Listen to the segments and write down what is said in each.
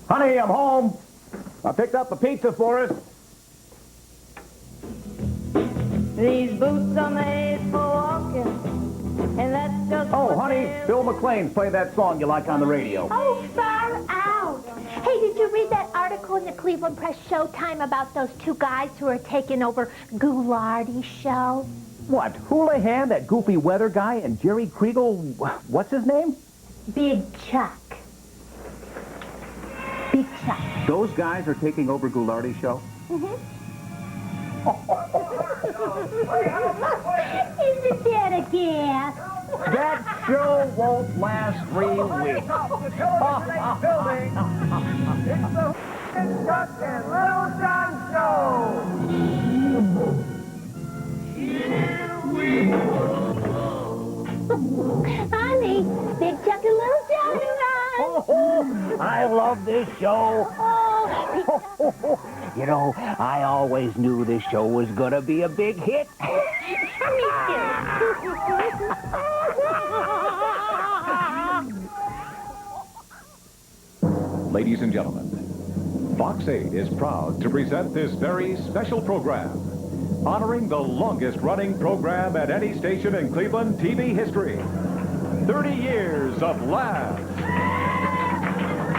Honey, I'm home. I picked up the pizza for us. These boots are made for walking, and that's just Oh, what honey, they're- Bill McLean's playing that song you like on the radio. Oh, far out. Hey, did you read that article in the Cleveland Press Showtime about those two guys who are taking over Goulardi's show? What, Houlihan, that goofy weather guy, and Jerry Kriegel, what's his name? Big Chuck. Big Chuck. Those guys are taking over Goulardi's show? Isn't that a gas? That show won't last 3 weeks. It's the Chuck and Little John Show. Honey, Big Chuck and Little John arrived. Oh, I love this show. Oh, You know, I always knew this show was gonna be a big hit. Ladies and gentlemen, Fox 8 is proud to present this very special program, honoring the longest-running program at any station in Cleveland TV history. 30 years of laughs.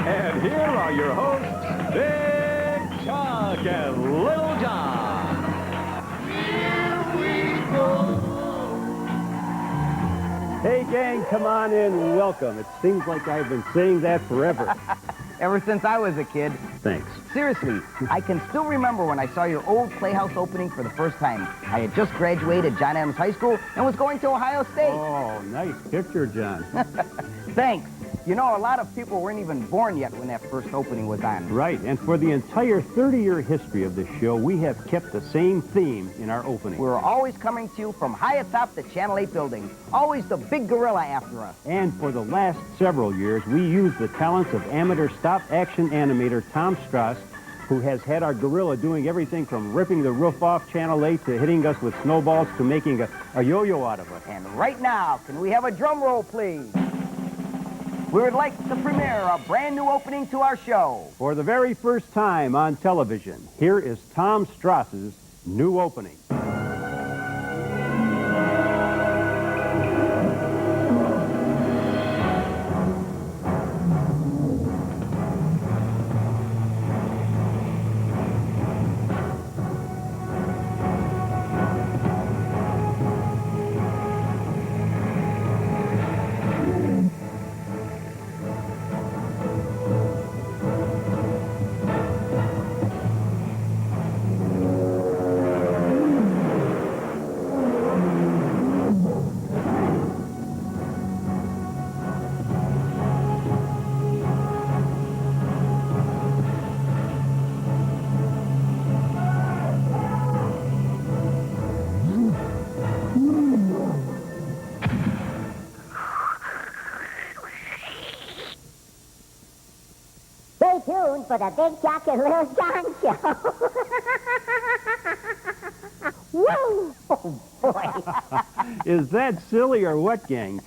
And here are your hosts, Big Chuck and Little John. Here we go. Hey, gang, come on in and welcome. It seems like I've been saying that forever. Ever since I was a kid. Thanks. Seriously, I can still remember when I saw your old Playhouse opening for the first time. I had just graduated John Adams High School and was going to Ohio State. Oh, nice picture, John. Thanks. You know, a lot of people weren't even born yet when that first opening was on. Right, and for the entire 30-year history of this show, we have kept the same theme in our opening. We were always coming to you from high atop the Channel 8 building. Always the big gorilla after us. And for the last several years, we used the talents of amateur stop-action animator Tom Strauss, who has had our gorilla doing everything from ripping the roof off Channel 8 to hitting us with snowballs to making a yo-yo out of us. And right now, can we have a drum roll, please? We would like to premiere a brand new opening to our show. For the very first time on television, here is Tom Strauss's new opening. Stay tuned for the Big Chuck and Little John Show. Woo! Oh, boy. Is that silly or what, gang?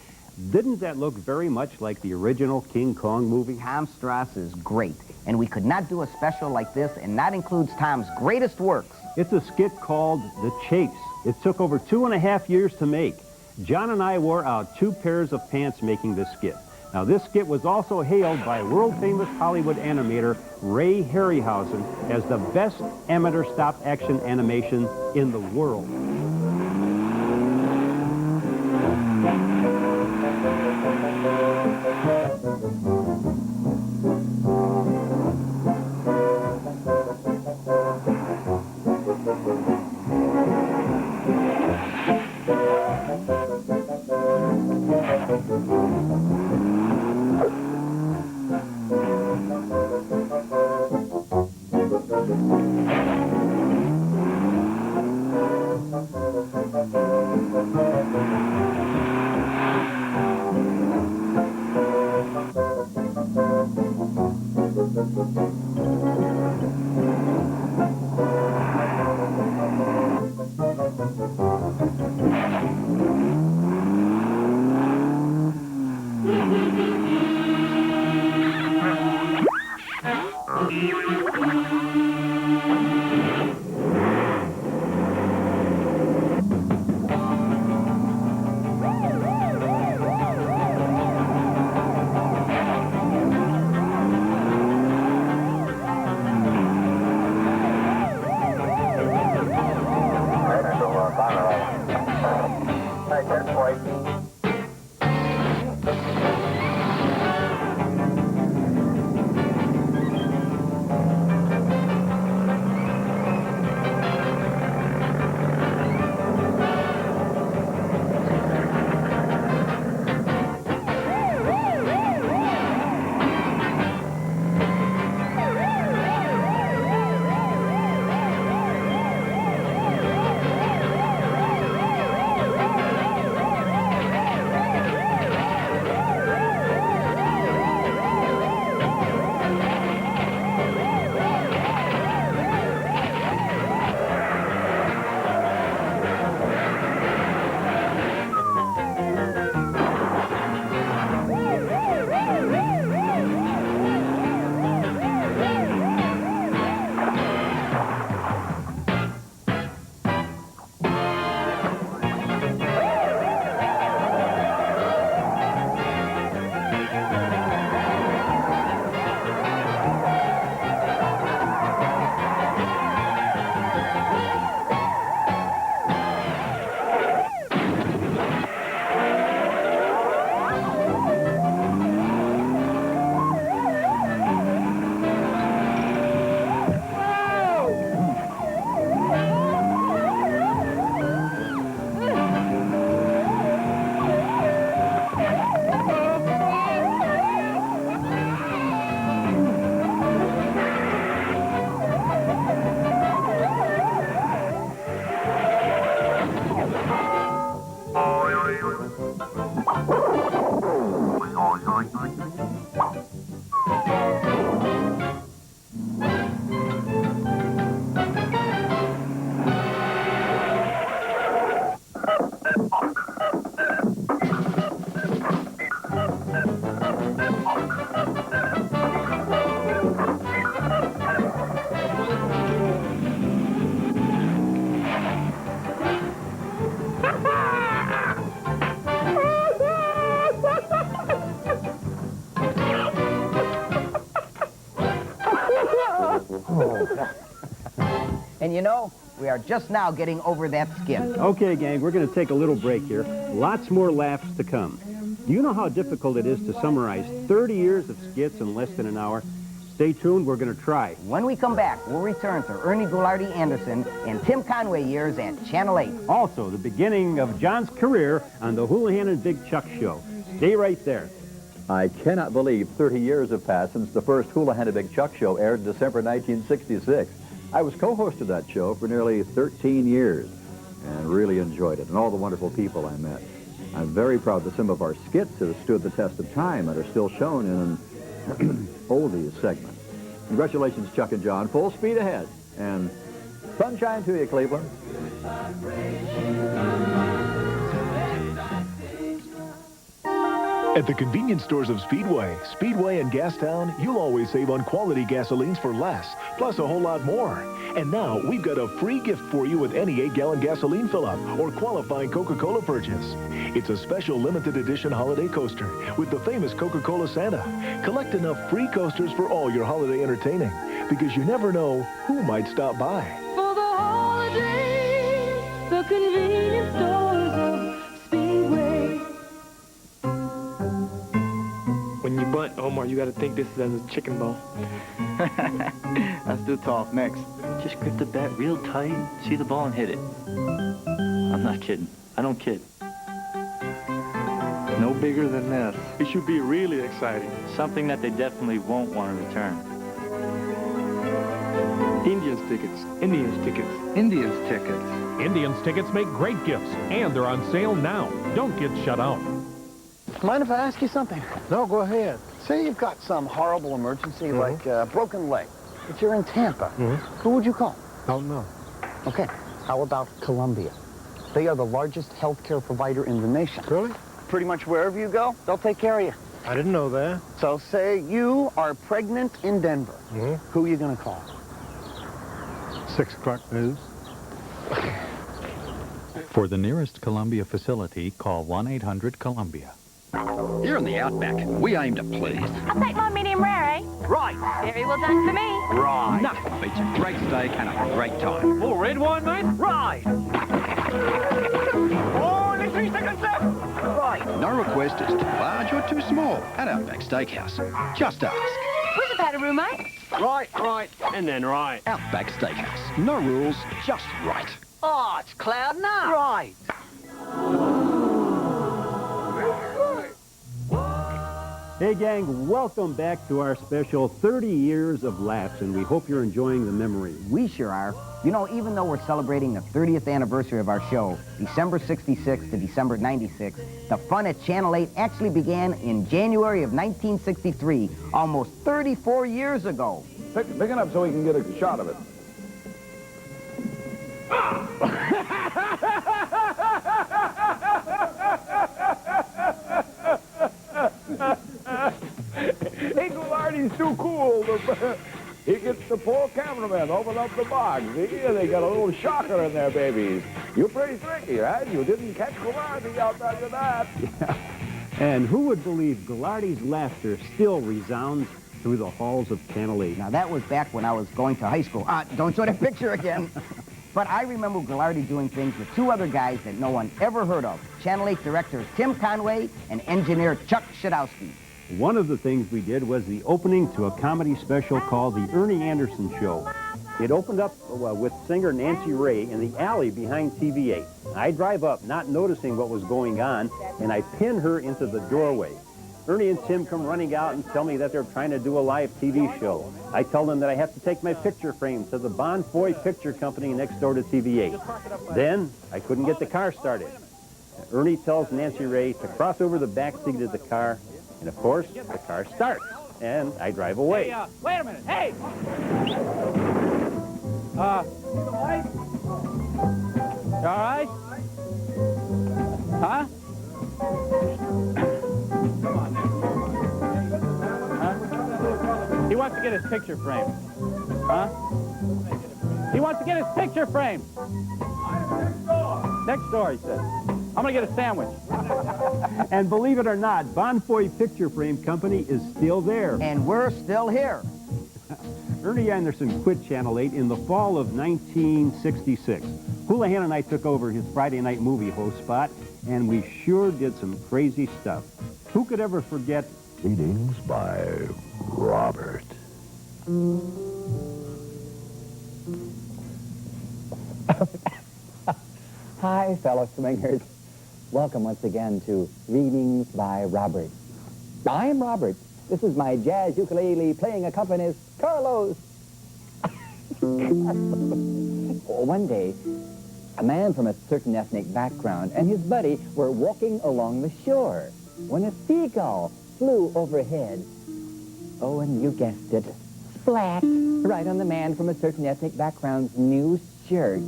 Didn't that look very much like the original King Kong movie? Tom Strauss is great, and we could not do a special like this and not include Tom's greatest works. It's a skit called The Chase. It took over 2.5 years to make. John and I wore out 2 pairs of pants making this skit. Now, this skit was also hailed by world-famous Hollywood animator Ray Harryhausen as the best amateur stop-action animation in the world. And you know, we are just now getting over that skit. Okay, gang, we're going to take a little break here. Lots more laughs to come. Do you know how difficult it is to summarize 30 years of skits in less than an hour? Stay tuned, we're going to try. When we come back, we'll return to Ernie Goulardi Anderson and Tim Conway years at Channel 8. Also, the beginning of John's career on the Houlihan and Big Chuck show. Stay right there. I cannot believe 30 years have passed since the first Houlihan and Big Chuck show aired in December 1966. I was co-host of that show for nearly 13 years and really enjoyed it and all the wonderful people I met. I'm very proud that some of our skits have stood the test of time and are still shown in an oldies segment. Congratulations, Chuck and John. Full speed ahead. And sunshine to you, Cleveland. At the convenience stores of Speedway and Gastown, you'll always save on quality gasolines for less, plus a whole lot more. And now, we've got a free gift for you with any 8-gallon gasoline fill-up or qualifying Coca-Cola purchase. It's a special limited edition holiday coaster with the famous Coca-Cola Santa. Collect enough free coasters for all your holiday entertaining, because you never know who might stop by. For the holidays, the convenience stores of Speedway. When you bunt, Omar, you gotta think this is as a chicken ball. That's too tough. Next. Just grip the bat real tight, see the ball and hit it. I'm not kidding. I don't kid. No bigger than this. It should be really exciting. Something that they definitely won't want to return. Indians tickets. Indians tickets. Indians tickets. Indians tickets make great gifts, and they're on sale now. Don't get shut out. Mind if I ask you something? No, go ahead. Say you've got some horrible emergency like a broken leg, but you're in Tampa. Who would you call? Don't know. Okay, how about Columbia? They are the largest healthcare provider in the nation. Really? Pretty much wherever you go, they'll take care of you. I didn't know that. So say you are pregnant in Denver. Who are you going to call? 6 o'clock news. For the nearest Columbia facility, call 1-800-COLUMBIA. Here in the Outback, we aim to please. I'll take my medium rare, eh? Right. Very well done for me. Right. Nothing beats a great steak and a great time. Full red wine, mate? Right. Oh, this is the concept. Right. No request is too large or too small at Outback Steakhouse. Just ask. Where's the powder room, mate? Right, and then right. Outback Steakhouse. No rules, just right. Oh, it's cloud nine. Right. Hey, gang, welcome back to our special 30 years of laughs, and we hope you're enjoying the memory. We sure are. You know, even though we're celebrating the 30th anniversary of our show, December 66 to December 96, the fun at Channel 8 actually began in January of 1963, almost 34 years ago. Pick it up so we can get a shot of it. Hey, Goulardi's too cool. He gets the poor cameraman open up the box. See, they got a little shocker in there, babies. You're pretty tricky, right? You didn't catch Goulardi out there that. Yeah. And who would believe Goulardi's laughter still resounds through the halls of Channel 8? Now, that was back when I was going to high school. Don't show that picture again. But I remember Goulardi doing things with 2 other guys that no one ever heard of. Channel 8 directors Tim Conway and engineer Chuck Shadowski. One of the things we did was the opening to a comedy special called The Ernie Anderson Show. It opened up with singer Nancy Ray in the alley behind TV8. I drive up, not noticing what was going on, and I pin her into the doorway. Ernie and Tim come running out and tell me that they're trying to do a live TV show. I tell them that I have to take my picture frame to the Bonfoy Picture Company next door to TV8. Then, I couldn't get the car started. Ernie tells Nancy Ray to cross over the back seat of the car, and of course, the car starts, and I drive away. Hey, wait a minute. Hey! You all right? Huh? Huh? He wants to get his picture framed. Huh? He wants to get his picture framed. Next door, he said. I'm going to get a sandwich. And believe it or not, Bonfoy Picture Frame Company is still there. And we're still here. Ernie Anderson quit Channel 8 in the fall of 1966. Houlihan and I took over his Friday night movie host spot, and we sure did some crazy stuff. Who could ever forget Readings by Robert. Hi, fellow swingers. Welcome once again to Readings by Robert. I am Robert. This is my jazz ukulele playing accompanist, Carlos. One day, a man from a certain ethnic background and his buddy were walking along the shore when a seagull flew overhead. Oh, and you guessed it, splat, right on the man from a certain ethnic background's new shirt.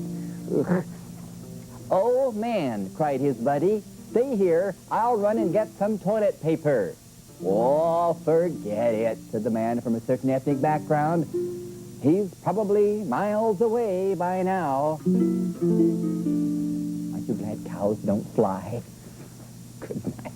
Oh, man, cried his buddy. Stay here. I'll run and get some toilet paper. Oh, forget it, said the man from a certain ethnic background. He's probably miles away by now. Aren't you glad cows don't fly? Good night.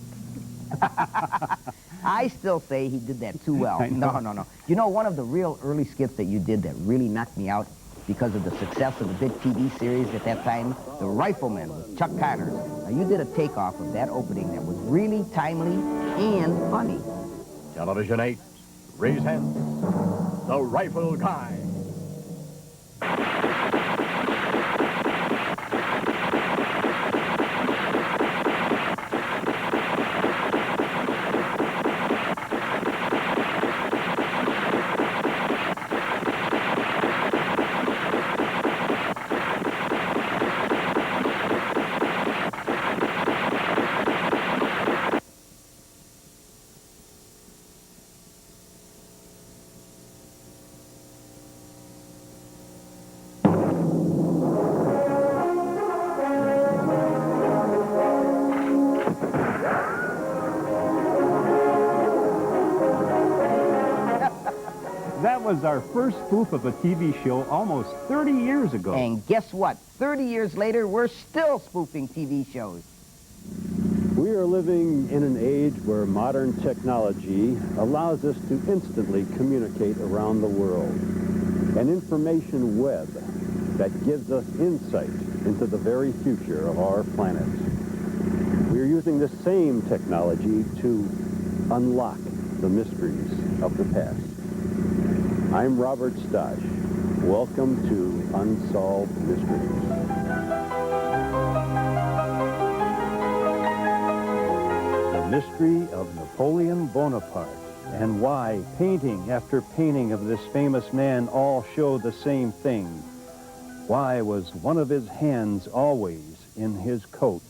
I still say he did that too well. No. You know, one of the real early skits that you did that really knocked me out because of the success of the big TV series at that time, The Rifleman with Chuck Connors. Now, you did a takeoff of that opening that was really timely and funny. Television 8, raise hands. The Rifle Guy. That was our first spoof of a TV show almost 30 years ago. And guess what? 30 years later, we're still spoofing TV shows. We are living in an age where modern technology allows us to instantly communicate around the world. An information web that gives us insight into the very future of our planet. We are using the same technology to unlock the mysteries of the past. I'm Robert Stosh. Welcome to Unsolved Mysteries. The mystery of Napoleon Bonaparte and why painting after painting of this famous man all show the same thing. Why was one of his hands always in his coat?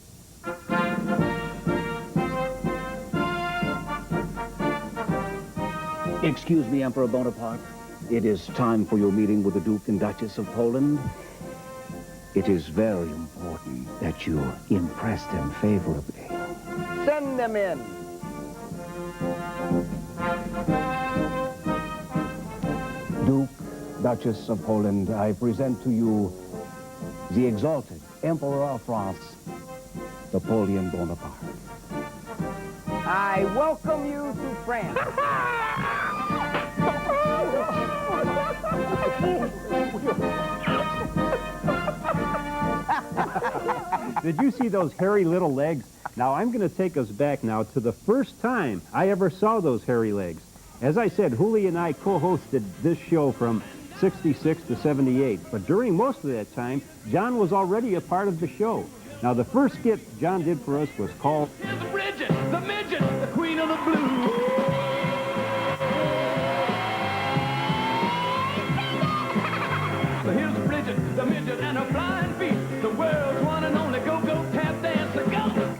Excuse me, Emperor Bonaparte. It is time for your meeting with the Duke and Duchess of Poland. It is very important that you impress them favorably. Send them in. Duke, Duchess of Poland, I present to you the exalted Emperor of France, Napoleon Bonaparte. I welcome you to France. Did you see those hairy little legs? Now, I'm going to take us back now to the first time I ever saw those hairy legs. As I said, Hooli and I co-hosted this show from 66 to 78. But during most of that time, John was already a part of the show. Now, the first skit John did for us was called Bridget, the midget, the queen of the blues. So here's Bridget, the midget, and her flying feet. The world's one and only go-go tap dancer. Go!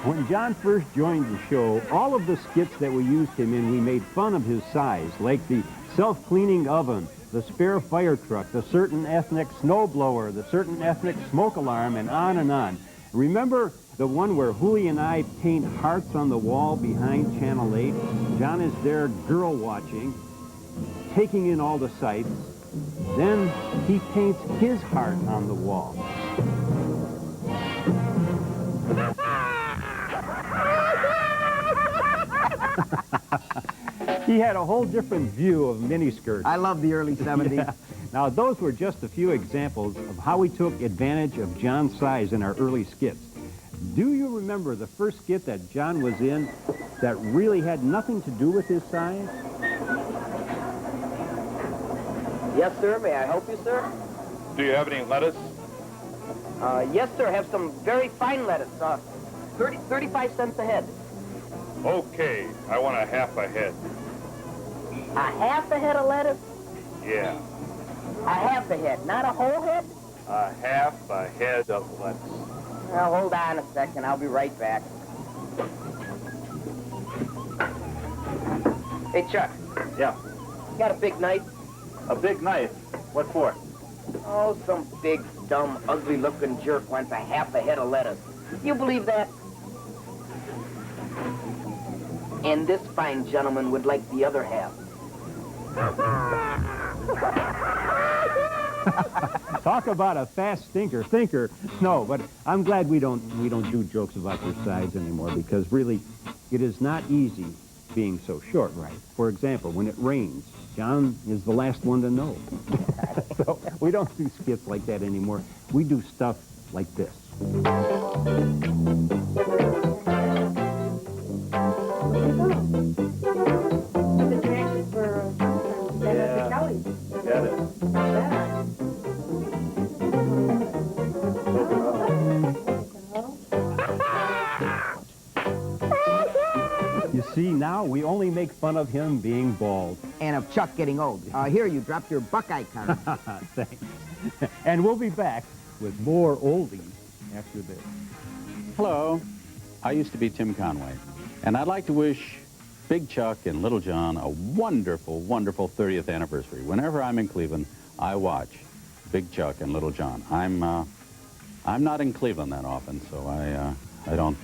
When John first joined the show, all of the skits that we used him in, we made fun of his size, like the self-cleaning oven, the spare fire truck, the certain ethnic snowblower, the certain ethnic smoke alarm, and on and on. Remember the one where Hooley and I paint hearts on the wall behind Channel 8? John is there girl watching, taking in all the sights. Then he paints his heart on the wall. He had a whole different view of miniskirts. I love the early 70s. Yeah. Now, those were just a few examples of how we took advantage of John's size in our early skits. Do you remember the first skit that John was in that really had nothing to do with his size? Yes, sir. May I help you, sir? Do you have any lettuce? Yes, sir. I have some very fine lettuce. 35 cents a head. Okay, I want a half a head. A half a head of lettuce? Yeah, A half a head, not a whole head? a half a head of lettuce. Now, hold on a second. I'll be right back. Hey, Chuck. Yeah. Got a big knife? A big knife? What for? Oh, some big, dumb, ugly-looking jerk wants a half a head of lettuce. You believe that? And this fine gentleman would like the other half. Talk about a fast thinker. No, but I'm glad we don't do jokes about your size anymore, because really, it is not easy being so short, right? For example, when it rains, John is the last one to know. So we don't do skits like that anymore. We do stuff like this. Get it. You see, now we only make fun of him being bald. And of Chuck getting old. Here, you dropped your Buckeye card. Thanks. And we'll be back with more oldies after this. Hello. I used to be Tim Conway, and I'd like to wish Big Chuck and Little John a wonderful, wonderful 30th anniversary. Whenever I'm in Cleveland, I watch Big Chuck and Little John. I'm not in Cleveland that often, so I don't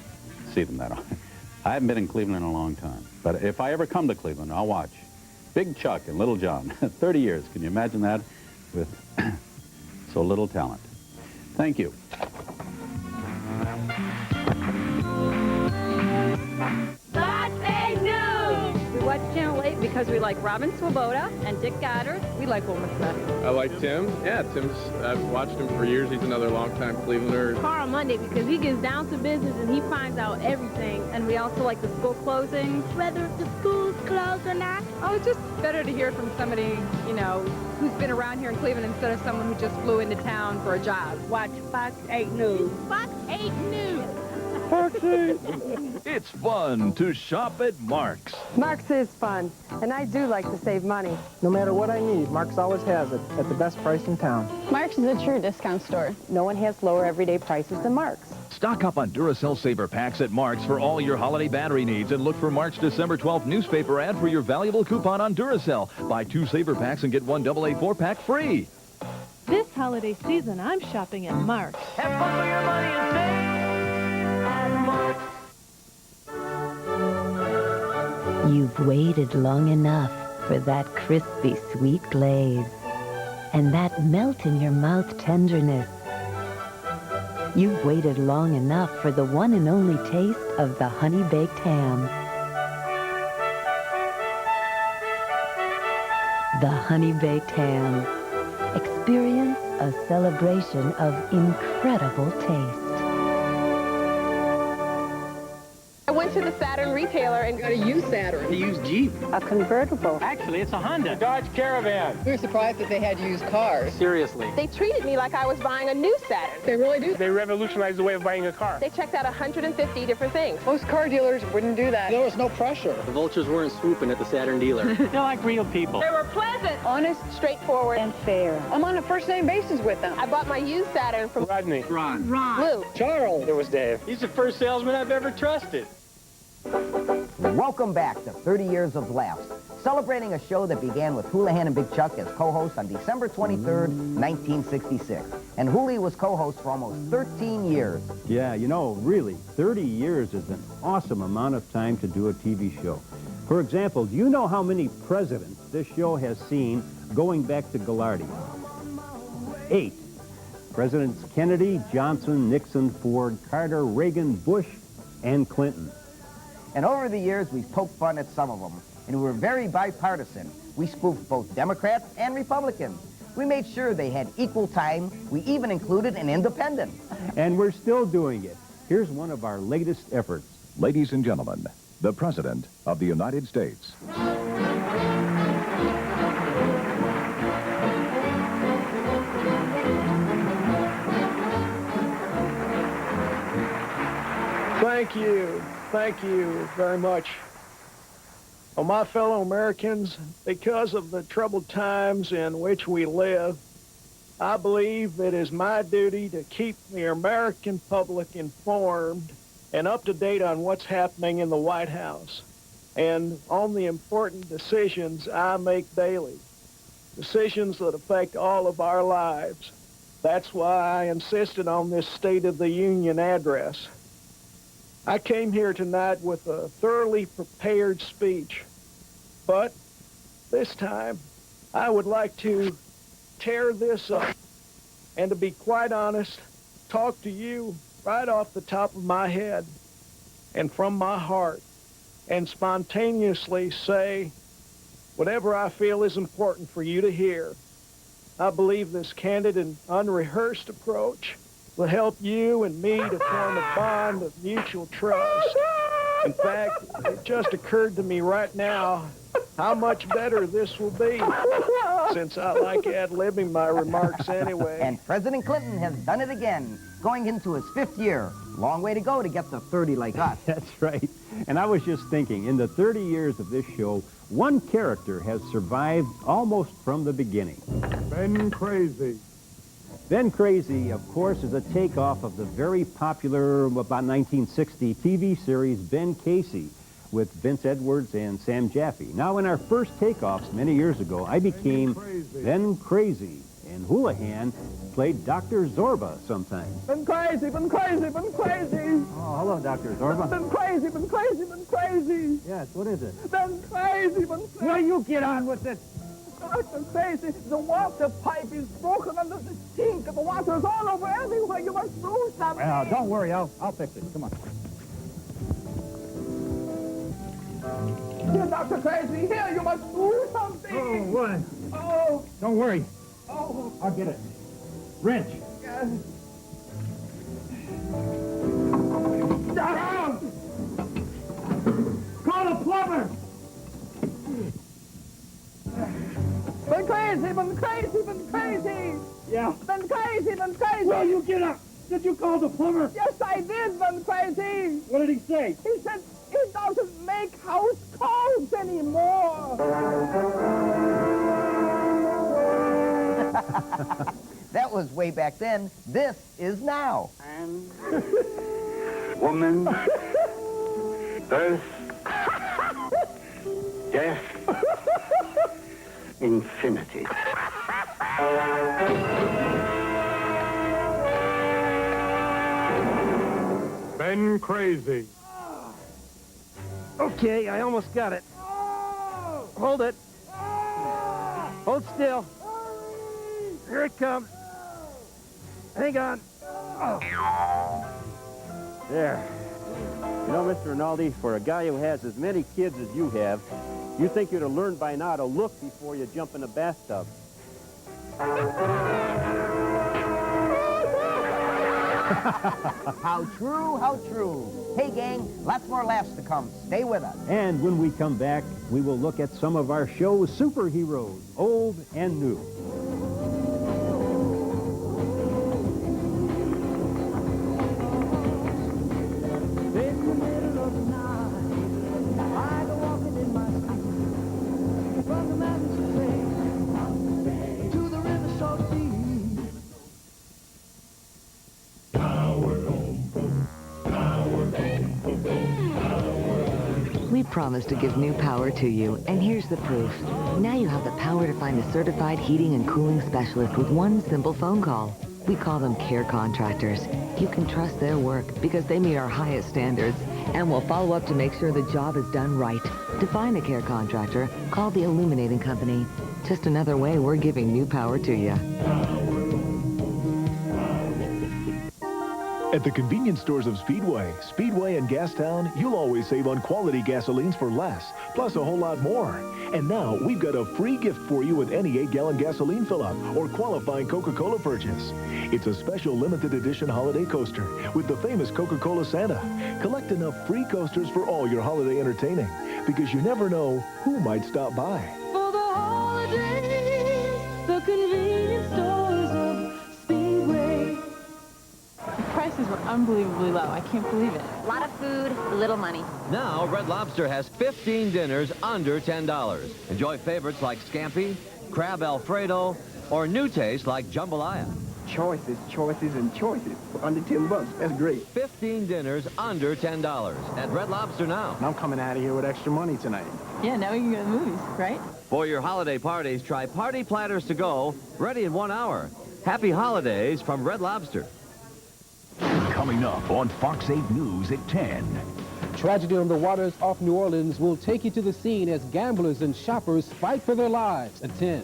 see them that often. I haven't been in Cleveland in a long time. But if I ever come to Cleveland, I'll watch Big Chuck and Little John. 30 years. Can you imagine that? With so little talent. Thank you. We watch Channel 8 because we like Robin Swoboda and Dick Goddard. We like Wilma Smith. I like Tim. Yeah, I've watched him for years. He's another longtime Clevelander. Carl Monday, because he gets down to business and he finds out everything. And we also like the school closings. Whether the school's closed or not. Oh, it's just better to hear from somebody, you know, who's been around here in Cleveland instead of someone who just flew into town for a job. Watch Fox 8 News. Fox 8 News. It's fun to shop at Mark's. Mark's is fun, and I do like to save money. No matter what I need, Mark's always has it at the best price in town. Mark's is a true discount store. No one has lower everyday prices than Mark's. Stock up on Duracell Saver Packs at Mark's for all your holiday battery needs, and look for Mark's December 12th newspaper ad for your valuable coupon on Duracell. Buy 2 Saver Packs and get 1 AA 4-pack free. This holiday season, I'm shopping at Mark's. Have fun with your money and save at Mark's. You've waited long enough for that crispy sweet glaze and that melt-in-your-mouth tenderness. You've waited long enough for the one and only taste of the honey-baked ham. The honey-baked ham. Experience a celebration of incredible taste. I went to the Saturn retailer and got a used Saturn. A used Jeep. A convertible. Actually, it's a Honda. A Dodge Caravan. We were surprised that they had used cars. Seriously. They treated me like I was buying a new Saturn. They really do. They revolutionized the way of buying a car. They checked out 150 different things. Most car dealers wouldn't do that. There was no pressure. The vultures weren't swooping at the Saturn dealer. They're like real people. They were pleasant, Honest, straightforward, and fair. I'm on a first-name basis with them. I bought my used Saturn from Rodney. Ron. Lou. Charles. It was Dave. He's the first salesman I've ever trusted. Welcome back to 30 Years of Laughs, celebrating a show that began with Houlihan and Big Chuck as co-hosts on December 23rd, 1966. And Hooli was co-host for almost 13 years. Yeah, you know, really, 30 years is an awesome amount of time to do a TV show. For example, do you know how many presidents this show has seen going back to Gilardi? 8. Presidents Kennedy, Johnson, Nixon, Ford, Carter, Reagan, Bush, and Clinton. And over the years, we've poked fun at some of them. And we were very bipartisan. We spoofed both Democrats and Republicans. We made sure they had equal time. We even included an independent. And we're still doing it. Here's one of our latest efforts. Ladies and gentlemen, the President of the United States. Thank you very much. Well, my fellow Americans, because of the troubled times in which we live, I believe it is my duty to keep the American public informed and up to date on what's happening in the White House and on the important decisions I make daily, decisions that affect all of our lives. That's why I insisted on this State of the Union address. I came here tonight with a thoroughly prepared speech, but this time I would like to tear this up and, to be quite honest, talk to you right off the top of my head and from my heart and spontaneously say whatever I feel is important for you to hear. I believe this candid and unrehearsed approach will help you and me to form a bond of mutual trust. In fact, it just occurred to me right now how much better this will be, since I like ad-libbing my remarks anyway. And President Clinton has done it again, going into his 5th year. Long way to go to get to 30 like us. That's right. And I was just thinking, in the 30 years of this show, one character has survived almost from the beginning. Ben Crazy. Ben Crazy, of course, is a takeoff of the very popular, about 1960 TV series Ben Casey with Vince Edwards and Sam Jaffe. Now, in our first takeoffs many years ago, I became Ben Crazy, and Houlihan played Dr. Zorba sometimes. Ben Crazy, Ben Crazy, Ben Crazy. Oh, hello, Dr. Zorba. Ben Crazy, Ben Crazy, Ben Crazy. Yes, what is it? Ben Crazy, Ben Crazy. Well, you get on with it. Dr. Crazy, the water pipe is broken under the sink. The water is all over everywhere. You must do something. Well, don't worry. I'll fix it. Come on. Here, Dr. Crazy, here, you must do something. Oh, what? Oh. Don't worry. Oh. I'll get it. Wrench. Down! Call a plumber! Ben Crazy, Ben Crazy, Ben Crazy! Yeah? Ben Crazy, Ben Crazy! Will you get up? Did you call the plumber? Yes, I did, Ben Crazy! What did he say? He said he doesn't make house calls anymore! That was way back then. This is now. Man, woman, earth, death, infinity. Ben Crazy. Okay, I almost got it. Hold it. Hold still. Here it comes. Hang on. Oh. There. You know, Mr. Rinaldi, for a guy who has as many kids as you have, you think you'd have learned by now to look before you jump in the bathtub. How true, how true. Hey, gang, lots more laughs to come. Stay with us. And when we come back, we will look at some of our show's superheroes, old and new. We promised to give new power to you, and here's the proof. Now you have the power to find a certified heating and cooling specialist with one simple phone call. We call them care contractors. You can trust their work because they meet our highest standards, and we'll follow up to make sure the job is done right. To find a care contractor, call the Illuminating Company. Just another way we're giving new power to you. At the convenience stores of Speedway and Gastown, you'll always save on quality gasolines for less, plus a whole lot more. And now, we've got a free gift for you with any 8-gallon gasoline fill-up or qualifying Coca-Cola purchase. It's a special limited edition holiday coaster with the famous Coca-Cola Santa. Collect enough free coasters for all your holiday entertaining, because you never know who might stop by. For the holidays, the convenience stores of Speedway. The prices were unbelievably low. I can't believe it. A lot of food, little money. Now, Red Lobster has 15 dinners under $10. Enjoy favorites like scampi, crab Alfredo, or new tastes like jambalaya. Choices, choices, and choices for under $10. That's great. 15 dinners under $10 at Red Lobster now. I'm coming out of here with extra money tonight. Yeah, now we can go to the movies, right? For your holiday parties, try Party Platters to Go, ready in 1 hour. Happy holidays from Red Lobster. Coming up on Fox 8 News at 10. Tragedy on the waters off New Orleans will take you to the scene as gamblers and shoppers fight for their lives at 10.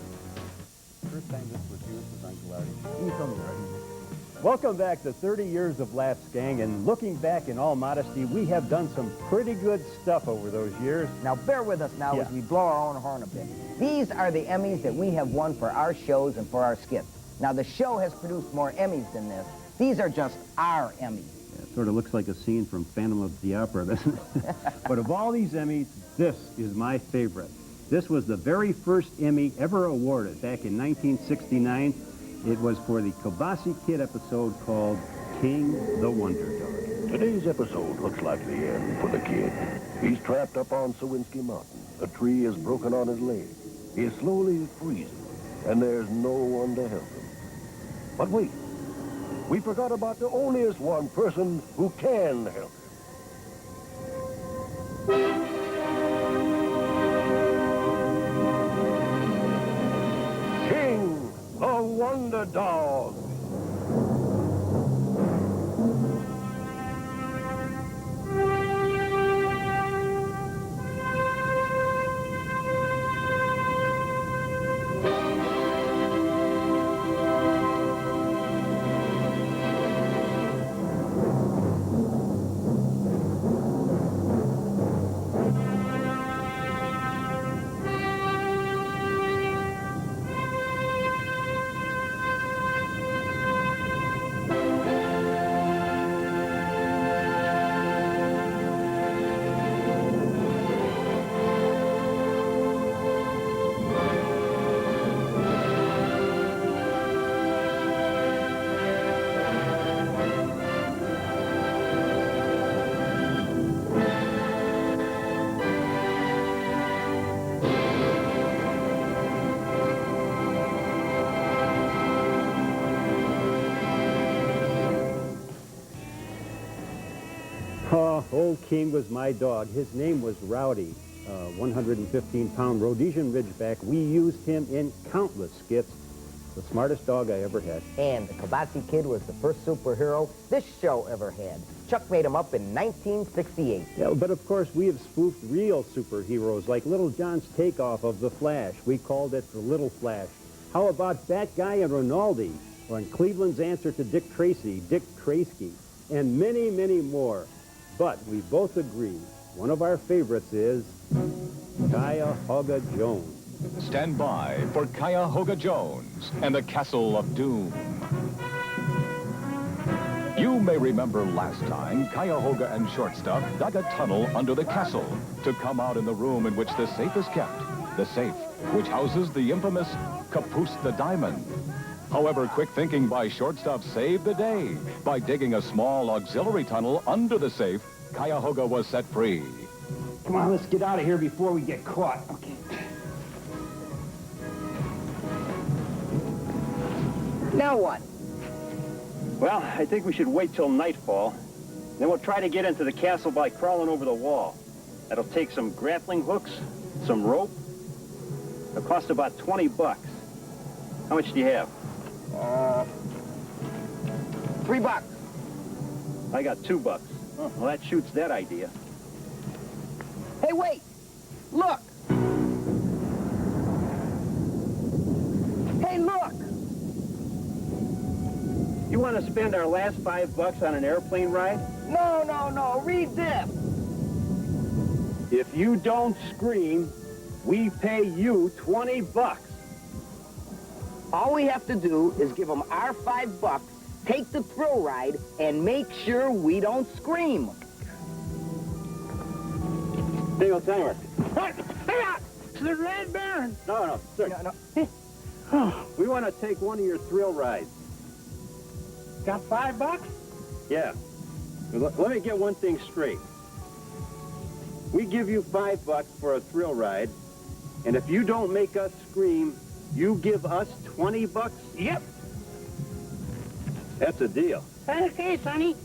First time this was used was Uncle Artie. Can you come here, Artie? Welcome back to 30 years of Laughs, gang, and looking back in all modesty, we have done some pretty good stuff over those years. Now, bear with us now as we blow our own horn a bit. These are the Emmys that we have won for our shows and for our skits. Now, the show has produced more Emmys than this. These are just our Emmys. Yeah, it sort of looks like a scene from Phantom of the Opera, doesn't it? But of all these Emmys, this is my favorite. This was the very first Emmy ever awarded back in 1969. It was for the Kobasi Kid episode called King the Wonder Dog. Today's episode looks like the end for the kid. He's trapped up on Sawinski Mountain. A tree is broken on his leg. He is slowly freezing, and there's no one to help him. But wait, we forgot about the onlyest one person who can help him. King the Wonder Dog. Old King was my dog. His name was Rowdy, 115-pound Rhodesian Ridgeback. We used him in countless skits. The smartest dog I ever had. And the Kobasi Kid was the first superhero this show ever had. Chuck made him up in 1968. Yeah, but of course we have spoofed real superheroes like Little John's takeoff of The Flash. We called it The Little Flash. How about Bat Guy and Rinaldi? Or in Cleveland's answer to Dick Tracy, Dick Tracy. And many, many more. But we both agree, one of our favorites is Cuyahoga Jones. Stand by for Cuyahoga Jones and the Castle of Doom. You may remember last time, Cuyahoga and Shortstop dug a tunnel under the castle to come out in the room in which the safe is kept. The safe, which houses the infamous Caboose the Diamond. However, quick thinking by Shortstop saved the day. By digging a small auxiliary tunnel under the safe, Cuyahoga was set free. Come on, let's get out of here before we get caught. Okay. Now what? Well, I think we should wait till nightfall. Then we'll try to get into the castle by crawling over the wall. That'll take some grappling hooks, some rope. It'll cost about 20 bucks. How much do you have? $3. I got 2 bucks. Oh, well, that shoots that idea. Hey, wait! Look! Hey, look! You want to spend our last 5 bucks on an airplane ride? No, no, no. Read this. If you don't scream, we pay you 20 bucks. All we have to do is give them our 5 bucks, take the thrill ride, and make sure we don't scream. Hey, old timer. To the Red Baron. No, sir. No. We want to take one of your thrill rides. Got 5 bucks? Yeah. Let me get one thing straight. We give you 5 bucks for a thrill ride, and if you don't make us scream, you give us 20 bucks? Yep. That's a deal. Okay, Sonny.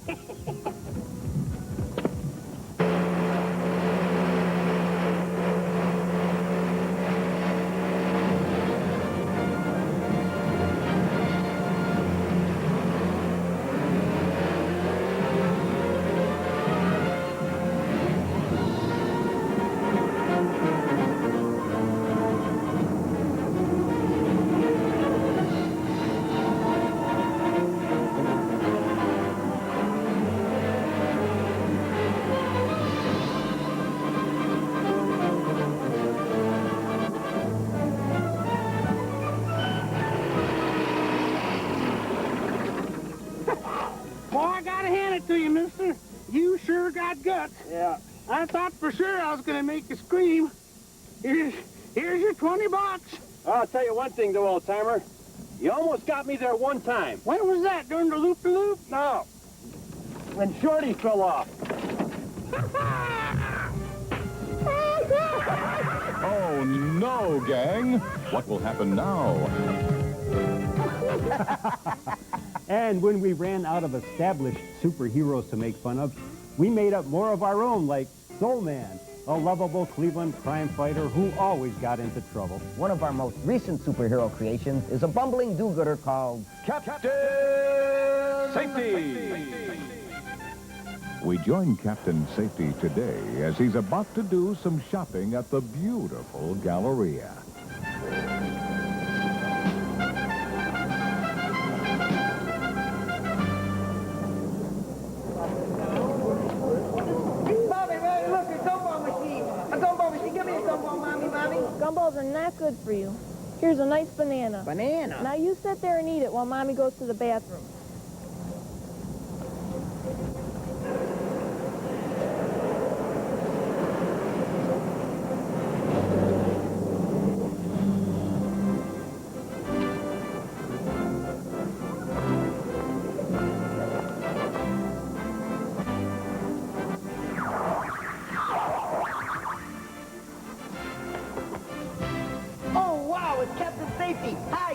To you, mister. You sure got guts. Yeah. I thought for sure I was going to make you scream. Here's your 20 bucks. I'll tell you one thing, though, old timer. You almost got me there one time. When was that? During the loop-de-loop? No. When Shorty fell off. Oh, no, gang. What will happen now? And when we ran out of established superheroes to make fun of, we made up more of our own, like Soul Man, a lovable Cleveland crime fighter who always got into trouble. One of our most recent superhero creations is a bumbling do-gooder called Captain Safety. We join Captain Safety today as he's about to do some shopping at the beautiful Galleria. Gumballs are not good for you. Here's a nice banana. Banana? Now you sit there and eat it while Mommy goes to the bathroom.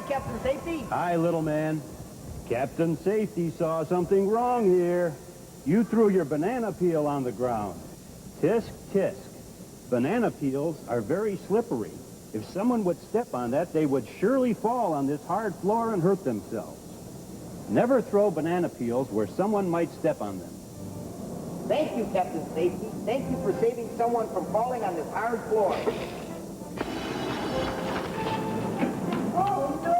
Captain Safety. Hi, little man. Captain Safety saw something wrong here. You threw your banana peel on the ground. Tisk, tisk. Banana peels are very slippery. If someone would step on that, they would surely fall on this hard floor and hurt themselves. Never throw banana peels where someone might step on them. Thank you, Captain Safety. Thank you for saving someone from falling on this hard floor. Oh, no!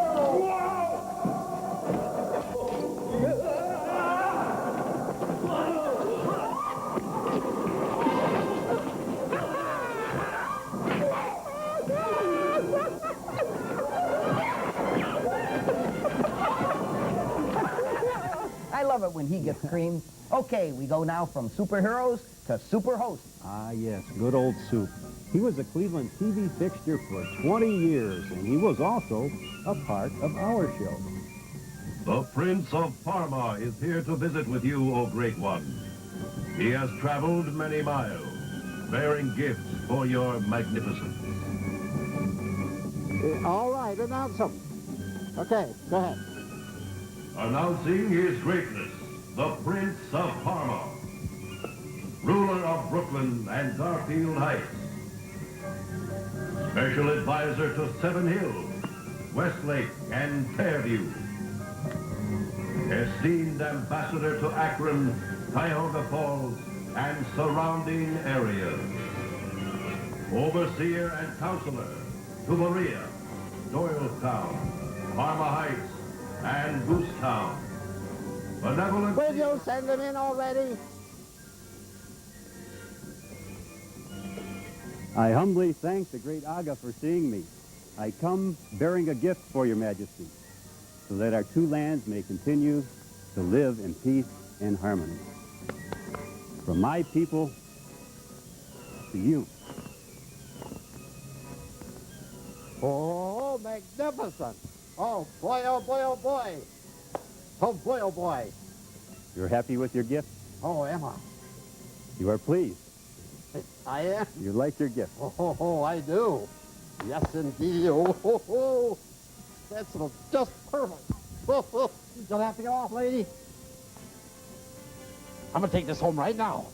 love it when he gets creamed. Okay, we go now from superheroes to super hosts. Ah, yes, good old Soup. He was a Cleveland TV fixture for 20 years, and he was also a part of our show. The Prince of Parma is here to visit with you, O Great One. He has traveled many miles, bearing gifts for your magnificence. All right, announce him. Okay, go ahead. Announcing His Greatness, the Prince of Parma, ruler of Brooklyn and Garfield Heights, special advisor to Seven Hills, Westlake, and Fairview, esteemed ambassador to Akron, Cuyahoga Falls, and surrounding areas, overseer and counselor to Berea, Doylestown, Parma Heights, and Goosetown. Benevolent... Will you send them in already? I humbly thank the great Aga for seeing me. I come bearing a gift for your majesty, so that our two lands may continue to live in peace and harmony. From my people to you. Oh, magnificent. Oh, boy, oh, boy, oh, boy. Oh, boy, oh, boy. You're happy with your gift? Oh, am I? You are pleased? I am. You like your gift? Oh, I do. Yes, indeed. Oh. That's just perfect. You'll have to get off, lady. I'm going to take this home right now.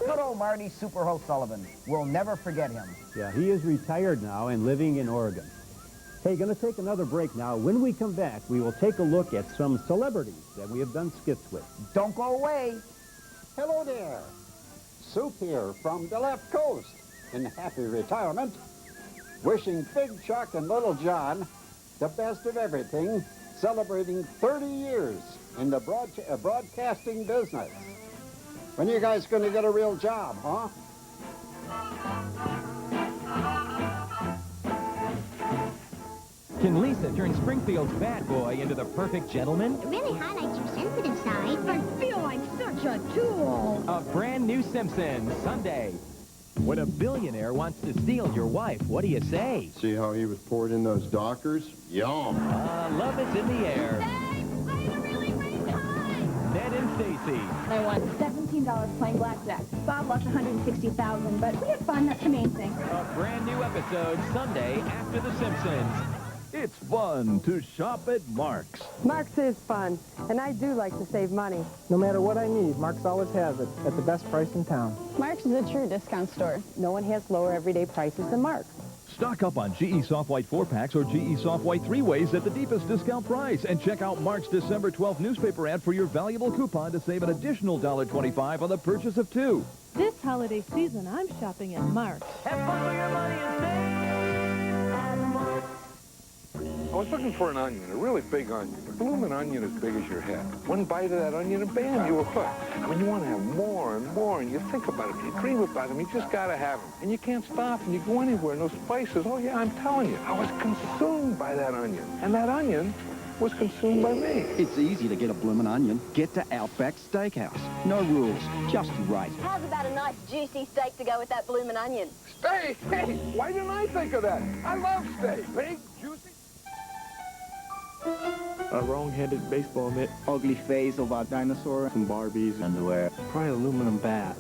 Good old Marty Superho Sullivan. We'll never forget him. Yeah, he is retired now and living in Oregon. Hey, going to take another break now. When we come back, we will take a look at some celebrities that we have done skits with. Don't go away. Hello there. Soup here from the left coast in happy retirement. Wishing Big Chuck and Little John the best of everything, celebrating 30 years in the broadcasting business. When are you guys going to get a real job, huh? Can Lisa turn Springfield's bad boy into the perfect gentleman? It really highlights your sensitive side. I feel like such a tool. A brand new Simpsons, Sunday. When a billionaire wants to steal your wife, what do you say? See how he was poured in those Dockers? Yum. Love is in the air. Ned and Stacy. I won $17 playing blackjack. Bob lost $160,000, but we had fun. That's the main thing. A brand new episode Sunday after The Simpsons. It's fun to shop at Mark's. Mark's is fun, and I do like to save money. No matter what I need, Mark's always has it at the best price in town. Mark's is a true discount store. No one has lower everyday prices than Mark's. Stock up on GE Soft White 4-packs or GE Soft White 3-ways at the deepest discount price. And check out Mark's December 12th newspaper ad for your valuable coupon to save an additional $1.25 on the purchase of 2. This holiday season, I'm shopping at Mark's. Have fun with your money and save at Mark's. I was looking for an onion, a really big onion, a blooming onion as big as your head. One bite of that onion and bam, you were hooked. I mean, you want to have more and more, and you think about it, you dream about them, you just got to have them. And you can't stop, and you go anywhere, and those spices, oh yeah, I'm telling you, I was consumed by that onion. And that onion was consumed by me. It's easy to get a bloomin' onion. Get to Outback Steakhouse. No rules, just right. How's about a nice juicy steak to go with that bloomin' onion? Steak? Hey, why didn't I think of that? I love steak. Big, juicy. A wrong-headed baseball mitt. Ugly face of a dinosaur. Some Barbies. Underwear. Probably an aluminum bat.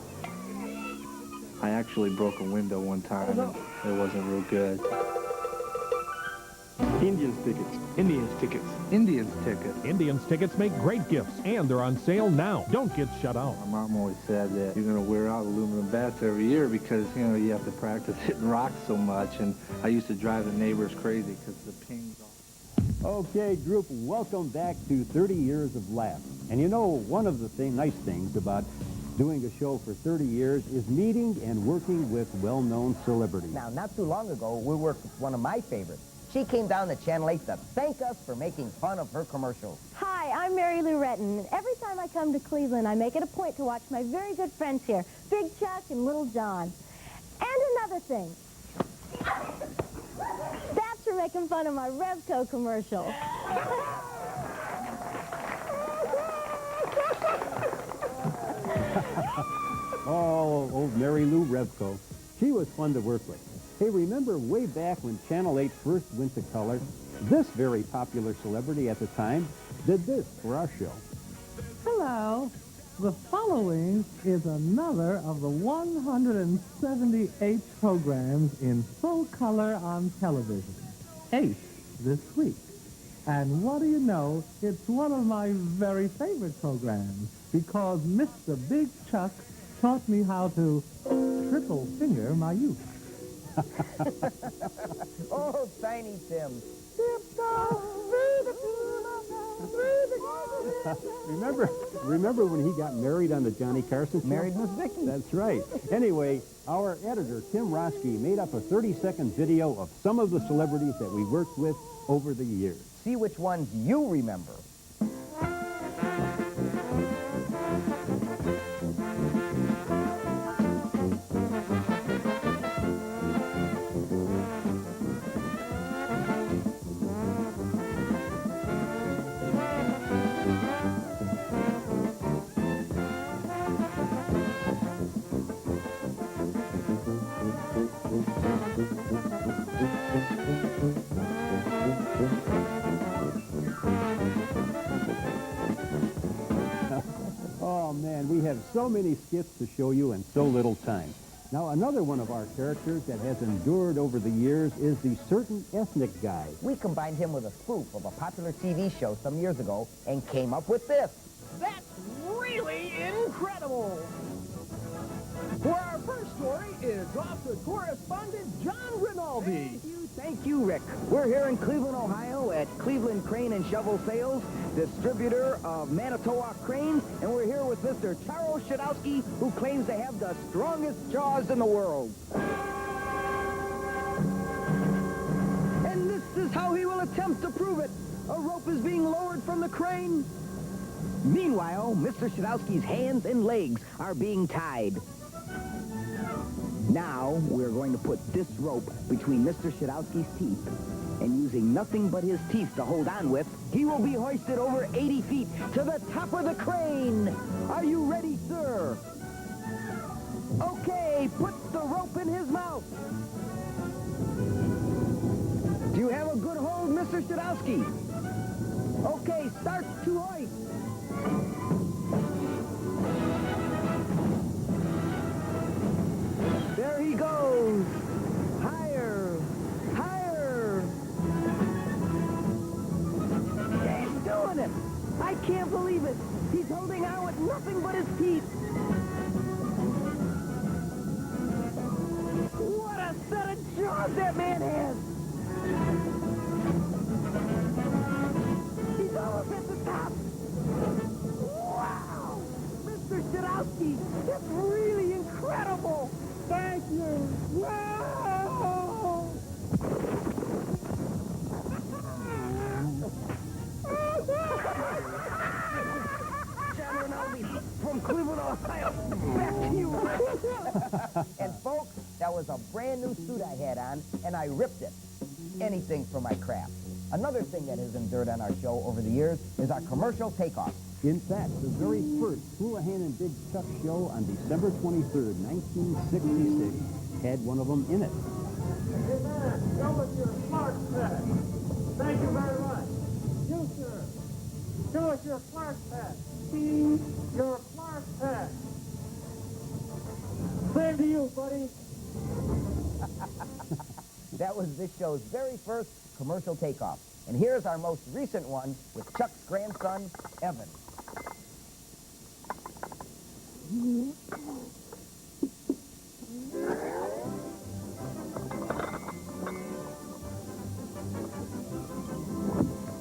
I actually broke a window one time, and it wasn't real good. Indians tickets. Indians tickets. Indians tickets. Indians tickets make great gifts, and they're on sale now. Don't get shut out. My mom always said that you're going to wear out aluminum bats every year because, you know, you have to practice hitting rocks so much, and I used to drive the neighbors crazy because the pings all... Okay, group, welcome back to 30 Years of Laughs. And you know, one of the nice things about doing a show for 30 years is meeting and working with well-known celebrities. Now, not too long ago, we worked with one of my favorites. She came down to Channel 8 to thank us for making fun of her commercials. Hi, I'm Mary Lou Retton, and every time I come to Cleveland, I make it a point to watch my very good friends here, Big Chuck and Little John. And another thing. That's for making fun of my Revco commercial. Oh, old Mary Lou Revco. She was fun to work with. Hey, remember way back when Channel 8 first went to color? This very popular celebrity at the time did this for our show. Hello. The following is another of the 178 programs in full color on television. 8 this week. And what do you know? It's one of my very favorite programs because Mr. Big Chuck taught me how to triple finger my youth. Oh, Tiny Tim. Remember when he got married on the Johnny Carson show? Married Miss Vicky. That's right. Anyway, our editor, Tim Roski, made up a 30-second video of some of the celebrities that we worked with over the years. See which ones you remember. Oh, man, we have so many skits to show you in so little time. Now, another one of our characters that has endured over the years is the certain ethnic guy. We combined him with a spoof of a popular TV show some years ago and came up with this. That's really incredible! For our first story is author correspondent John Rinaldi. Thank you, Rick. We're here in Cleveland, Ohio at Cleveland Crane and Shovel Sales, distributor of Manitowoc cranes, and we're here with Mr. Charles Shadowski, who claims to have the strongest jaws in the world. And this is how he will attempt to prove it. A rope is being lowered from the crane. Meanwhile, Mr. Shadowski's hands and legs are being tied. Now, we're going to put this rope between Mr. Shadowski's teeth, and using nothing but his teeth to hold on with, he will be hoisted over 80 feet to the top of the crane. Are you ready, sir? Okay, put the rope in his mouth. Do you have a good hold, Mr. Shadowski? Okay, start to hoist. There he goes. Higher. Higher. He's doing it. I can't believe it. He's holding on with nothing but his teeth. What a set of jaws that man has. He's almost at the top. Wow. Mr. Shadowski, that's really incredible. Thank you. Wow! John Rinaldi from Cleveland, Ohio. Back to you. And folks, that was a brand new suit I had on, and I ripped it. Anything for my craft. Another thing that has endured on our show over the years is our commercial takeoff. In fact, the very first Houlihan and Big Chuck show on December 23rd, 1966, had one of them in it. Hey, man, go with your smart pad. Thank you very much. You, sir. Go with your smart pad. Your smart pad. Same to you, buddy. That was this show's very first commercial takeoff. And here's our most recent one with Chuck's grandson, Evan.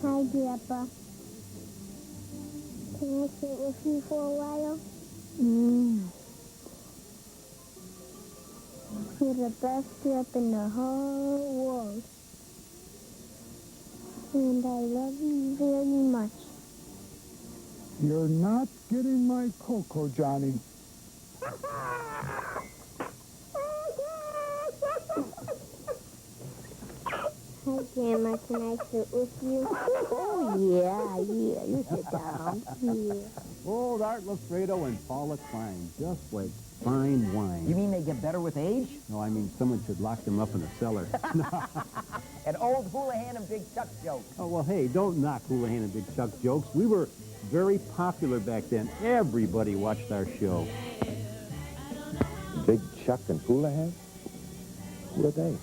Hi, Grandpa. Can I sit with you for a while? You're the best trip in the whole world. And I love you very much. You're not getting my cocoa, Johnny. Hi, Grandma. Can I sit with you? Oh, yeah. You sit down. Yeah. Old Art Lafredo and Paula Klein, just like fine wine. You mean they get better with age? No, I mean someone should lock them up in a cellar. An old Houlihan and Big Chuck joke. Oh, well, hey, don't knock Houlihan and Big Chuck jokes. We were very popular back then. Everybody watched our show. Big Chuck and Houlihan? Who are they?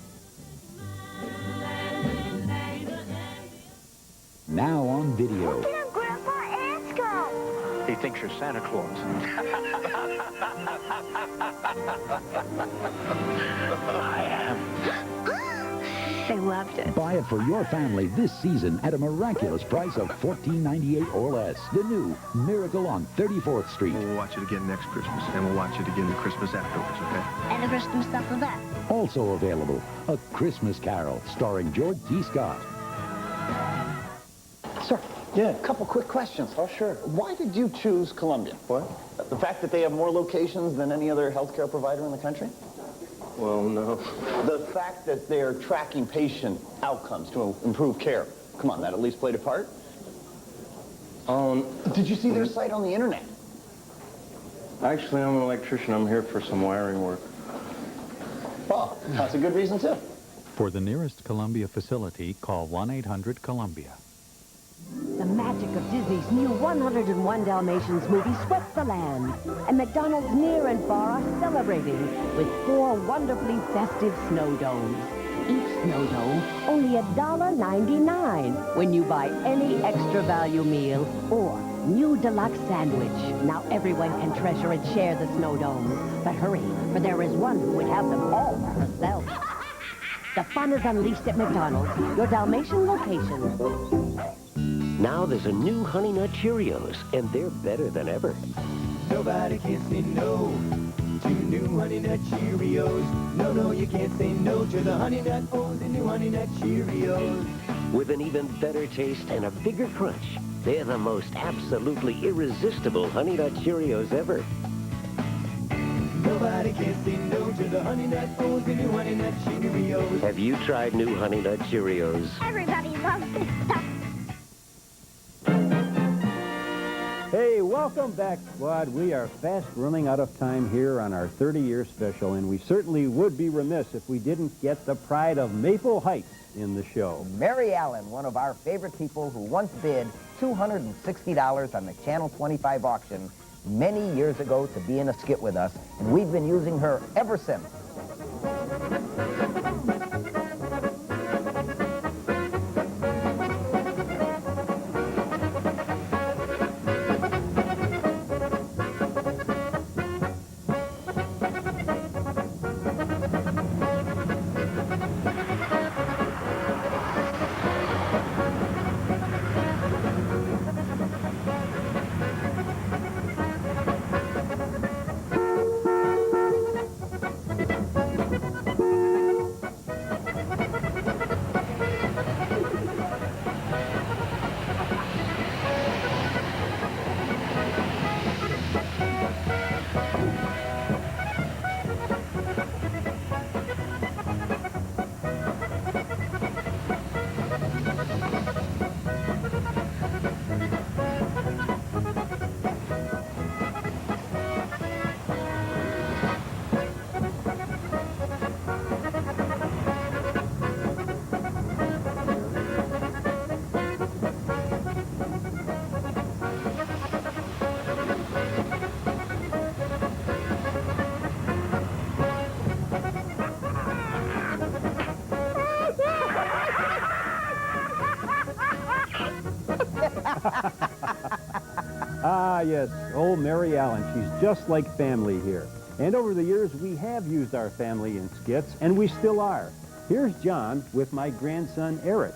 Now on video. Look at Grandpa Anscombe. He thinks you're Santa Claus. I am. They loved it. Buy it for your family this season at a miraculous price of $14.98 or less. The new Miracle on 34th Street. We'll watch it again next Christmas, and we'll watch it again the Christmas afterwards, okay? And the Christmas after that. Also available, A Christmas Carol, starring George T. Scott. Sir, yeah, a couple quick questions. Oh, sure. Why did you choose Columbia? What? The fact that they have more locations than any other healthcare provider in the country? Well, no. The fact that they're tracking patient outcomes to improve care. Come on, that at least played a part? Did you see their site on the internet? Actually, I'm an electrician. I'm here for some wiring work. Well, that's a good reason, too. For the nearest Columbia facility, call 1-800-COLUMBIA. The magic of Disney's new 101 Dalmatians movie swept the land, and McDonald's near and far are celebrating with 4 wonderfully festive snow domes. Each snow dome only $1.99 when you buy any extra value meal or new deluxe sandwich. Now everyone can treasure and share the snow domes. But hurry, for there is one who would have them all for herself. The fun is unleashed at McDonald's, your Dalmatian location. Now there's a new Honey Nut Cheerios, and they're better than ever. Nobody can say no to new Honey Nut Cheerios. No, no, you can't say no to the Honey Nut, oh, the new Honey Nut Cheerios. With an even better taste and a bigger crunch, they're the most absolutely irresistible Honey Nut Cheerios ever. Nobody can say no to the Honey Nut, oh, the new Honey Nut Cheerios. Have you tried new Honey Nut Cheerios? Everybody loves this stuff. Hey, welcome back, squad. We are fast running out of time here on our 30-year special, and we certainly would be remiss if we didn't get the pride of Maple Heights in the show. Mary Allen, one of our favorite people who once bid $260 on the Channel 25 auction many years ago to be in a skit with us, and we've been using her ever since. Ah, yes, old Mary Allen. She's just like family here. And over the years, we have used our family in skits, and we still are. Here's John with my grandson, Eric.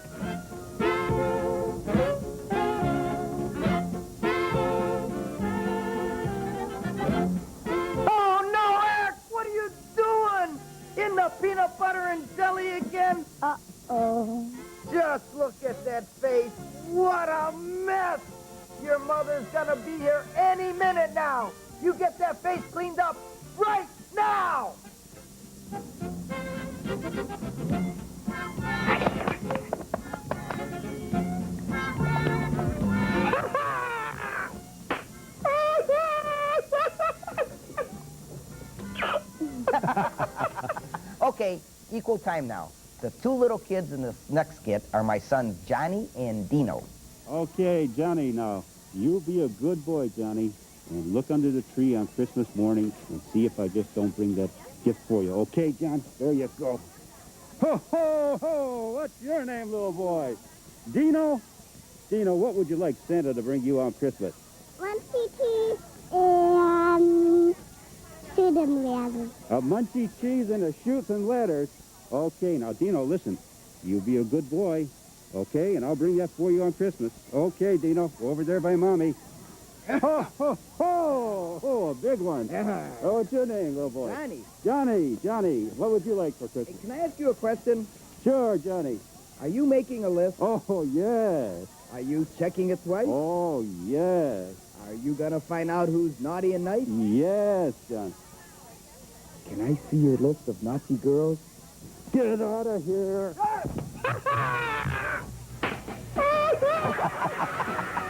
Oh, no, Eric! What are you doing? In the peanut butter and jelly again? Uh-oh. Just look at that face. What a mess! Your mother's gonna be here any minute now. You get that face cleaned up right now! Okay, equal time now. The two little kids in this next skit are my sons Johnny and Dino. Okay, Johnny, now, you be a good boy, Johnny, and look under the tree on Christmas morning and see if I just don't bring that gift for you. Okay, John? There you go. Ho, ho, ho! What's your name, little boy? Dino? Dino, what would you like Santa to bring you on Christmas? Munchie cheese and shooting ladders. A munchie cheese and a chutes and ladders. Okay, now, Dino, listen. You be a good boy, okay? And I'll bring that for you on Christmas. Okay, Dino, over there by Mommy. Ho, ho, ho! Oh, a big one. Oh, what's your name, little boy? Johnny. Johnny, what would you like for Christmas? Hey, can I ask you a question? Sure, Johnny. Are you making a list? Oh, yes. Are you checking it twice? Oh, yes. Are you gonna find out who's naughty and nice? Yes, John. Can I see your list of naughty girls? Get out of here.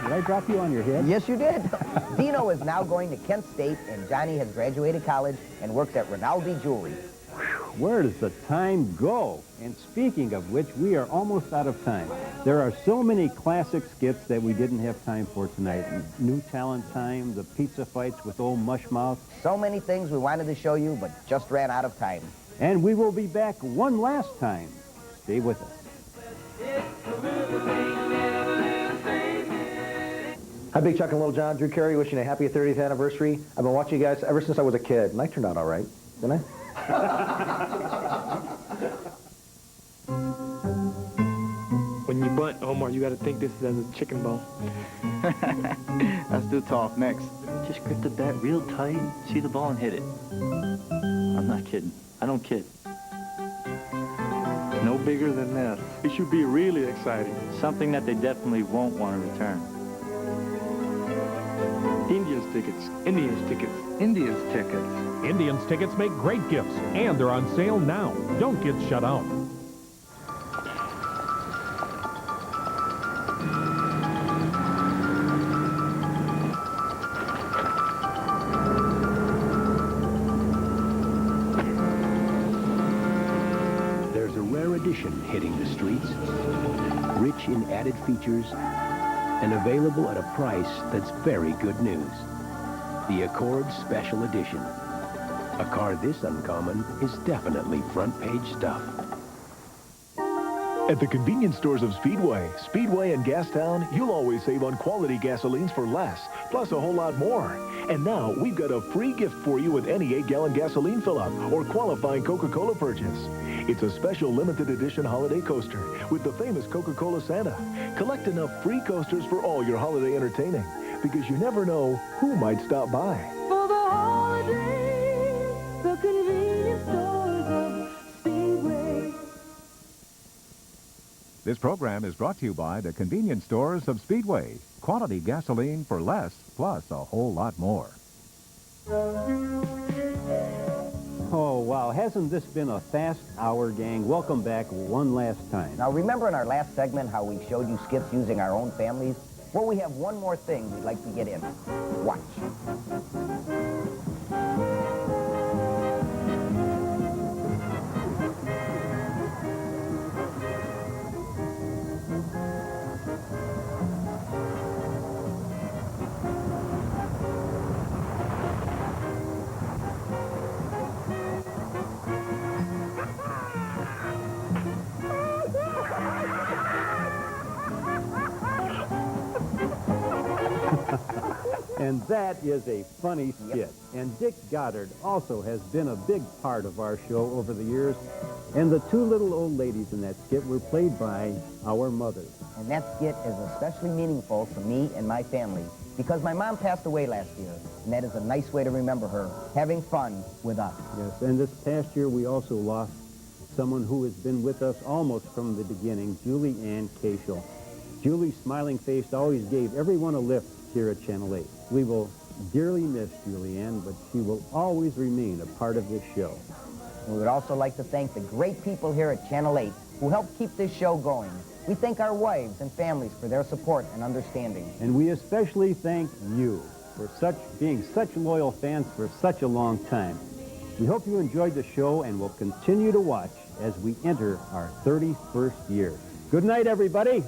Did I drop you on your head? Yes, you did. Dino is now going to Kent State, and Johnny has graduated college and works at Rinaldi Jewelry. Where does the time go? And speaking of which, we are almost out of time. There are so many classic skits that we didn't have time for tonight. New Talent Time, the pizza fights with old Mushmouth. So many things we wanted to show you, but just ran out of time. And we will be back one last time. Stay with us. Hi, Big Chuck and Little John. Drew Carey wishing you a happy 30th anniversary. I've been watching you guys ever since I was a kid, and I turned out all right, didn't I? When you butt, Omar, you got to think this is as a chicken bone. That's too tough. Next. Just grip the bat real tight, see the ball and hit it. I'm not kidding. I don't kid. No bigger than this. It should be really exciting. Something that they definitely won't want to return. Indians tickets. Indians tickets. Indians tickets. Indians tickets make great gifts, and they're on sale now. Don't get shut out. There's a rare edition hitting the streets, rich in added features, and available at a price that's very good news. The Accord Special Edition. A car this uncommon is definitely front page stuff. At the convenience stores of Speedway and Gastown, you'll always save on quality gasolines for less, plus a whole lot more. And now, we've got a free gift for you with any 8-gallon gasoline fill-up or qualifying Coca-Cola purchase. It's a special limited edition holiday coaster with the famous Coca-Cola Santa. Collect enough free coasters for all your holiday entertaining, because you never know who might stop by. For the holidays, the convenience stores of Speedway. This program is brought to you by the convenience stores of Speedway. Quality gasoline for less, plus a whole lot more. Oh, wow. Hasn't this been a fast hour, gang? Welcome back one last time. Now, remember in our last segment how we showed you skits using our own families? Well, we have one more thing we'd like to get in. Watch. And that is a funny skit. And Dick Goddard also has been a big part of our show over the years. And the two little old ladies in that skit were played by our mothers. And that skit is especially meaningful for me and my family because my mom passed away last year, and that is a nice way to remember her, having fun with us. Yes, and this past year we also lost someone who has been with us almost from the beginning, Julie Ann Cashel. Julie's smiling face always gave everyone a lift here at Channel 8. We will dearly miss Julianne, but she will always remain a part of this show. We would also like to thank the great people here at Channel 8 who help keep this show going. We thank our wives and families for their support and understanding. And we especially thank you for being such loyal fans for such a long time. We hope you enjoyed the show and will continue to watch as we enter our 31st year. Good night, everybody.